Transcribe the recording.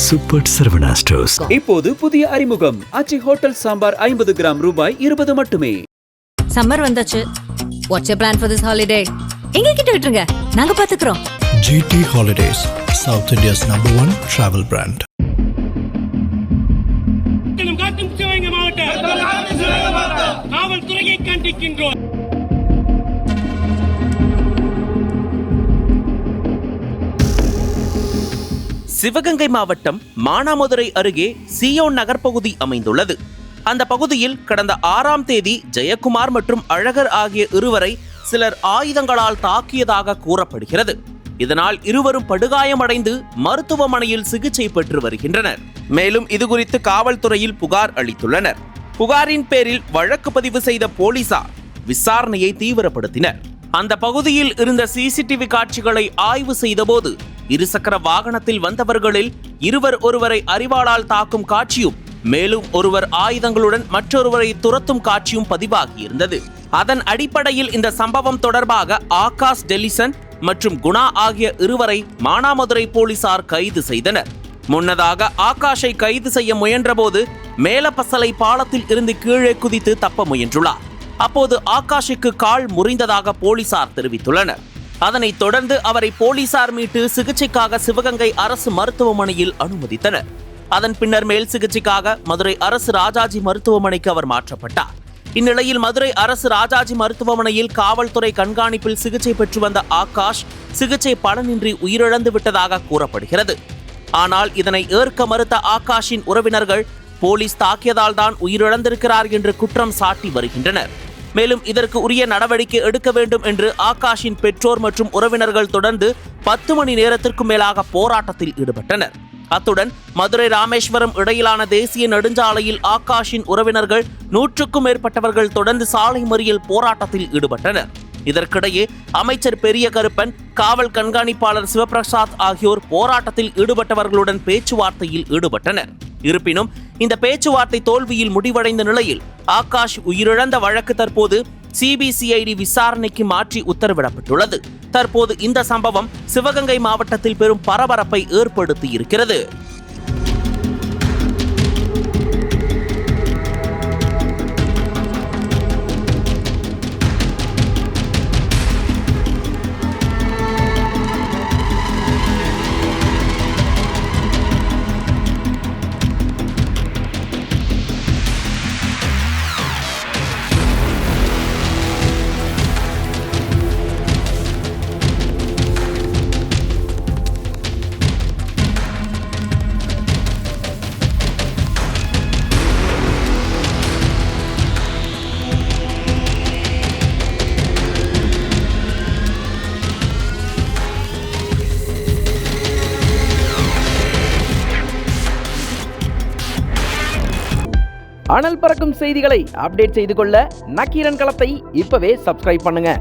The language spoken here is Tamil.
Super Saravana stores. இப்போது புதிய அறிமுகம் ஆச்சி ஹோட்டல் சாம்பார் 50 கிராம் ரூபாய் 20 மட்டுமே. சம்மர் வந்தாச்சு. What's your plan for this holiday? எங்க கிட்ட விட்டுருங்க, நாங்க பாத்துக்கிறோம். GT Holidays, South India's #1 travel brand. Sivaganga மாவட்ட காவல்துறையை கண்டிக்கின்றோம். சிவகங்கை மாவட்டம் மானாமதுரை அருகே சியோன் நகர் பகுதி அமைந்துள்ளது. அந்த பகுதியில் கடந்த 6ஆம் தேதி ஜெயக்குமார் மற்றும் அழகர் ஆகிய இருவரை சிலர் ஆயுதங்களால் தாக்கியதாக கூறப்படுகிறது. இதனால் இருவரும் படுகாயமடைந்து மருத்துவமனையில் சிகிச்சை பெற்று வருகின்றனர். மேலும் இதுகுறித்து காவல்துறையில் புகார் அளித்துள்ளனர். புகாரின் பேரில் வழக்கு பதிவு செய்த போலீசார் விசாரணையை தீவிரப்படுத்தினர். அந்த பகுதியில் இருந்த சிசிடிவி காட்சிகளை ஆய்வு செய்தபோது இருசக்கர வாகனத்தில் வந்தவர்களில் இருவர் ஒருவரை அரிவாளால் தாக்கும் காட்சியும் மேலும் ஒருவர் ஆயுதங்களுடன் மற்றொருவரை துரத்தும் காட்சியும் பதிவாகியிருந்தது. அதன் அடிப்படையில் இந்த சம்பவம் தொடர்பாக ஆகாஷ் டெலிசன் மற்றும் குணா ஆகிய இருவரை மானாமதுரை போலீசார் கைது செய்தனர். முன்னதாக ஆகாஷை கைது செய்ய முயன்றபோது மேலப்பசலை பாலத்தில் இருந்து கீழே குதித்து தப்ப முயன்றுள்ளார். அப்போது ஆகாஷுக்கு கால் முறிந்ததாக போலீசார் தெரிவித்துள்ளனர். அதனைத் தொடர்ந்து அவரை போலீசார் மீட்டு சிகிச்சைக்காக சிவகங்கை அரசு மருத்துவமனையில் அனுமதித்தனர். அதன் பின்னர் மேல் சிகிச்சைக்காக மதுரை அரசு ராஜாஜி மருத்துவமனைக்கு அவர் மாற்றப்பட்டார். இந்நிலையில் மதுரை அரசு ராஜாஜி மருத்துவமனையில் காவல்துறை கண்காணிப்பில் சிகிச்சை பெற்று வந்த ஆகாஷ் சிகிச்சை பலனின்றி உயிரிழந்து விட்டதாக கூறப்படுகிறது. ஆனால் இதனை ஏற்க மறுத்த ஆகாஷின் உறவினர்கள் போலீஸ் தாக்கியதால் தான் உயிரிழந்திருக்கிறார் என்று குற்றம் சாட்டி வருகின்றனர். மேலும் இதற்கு உரிய நடவடிக்கை எடுக்க வேண்டும் என்று ஆகாஷின் பெற்றோர் மற்றும் உறவினர்கள் தொடர்ந்து 10 மணி நேரத்திற்கும் மேலாக போராட்டத்தில் ஈடுபட்டனர். அத்துடன் மதுரை ராமேஸ்வரம் இடையிலான தேசிய நெடுஞ்சாலையில் ஆகாஷின் உறவினர்கள் 100க்கும் மேற்பட்டவர்கள் தொடர்ந்து சாலை மறியல் போராட்டத்தில் ஈடுபட்டனர். இதற்கிடையே அமைச்சர் பெரிய கருப்பன், காவல் கண்காணிப்பாளர் சிவபிரசாத் ஆகியோர் போராட்டத்தில் ஈடுபட்டவர்களுடன் பேச்சுவார்த்தையில் ஈடுபட்டனர். இருப்பினும் இந்த பேச்சுவார்த்தை தோல்வியில் முடிவடைந்த நிலையில் ஆகாஷ் உயிரிழந்த வழக்கு தற்போது CBCID விசாரணைக்கு மாற்றி உத்தரவிடப்பட்டுள்ளது. தற்போது இந்த சம்பவம் சிவகங்கை மாவட்டத்தில் பெரும் பரபரப்பை ஏற்படுத்தி இருக்கிறது. அனல் பறக்கும் செய்திகளை அப்டேட் செய்து கொள்ள நக்கீரன் களத்தை இப்பவே சப்ஸ்கிரைப் பண்ணுங்க.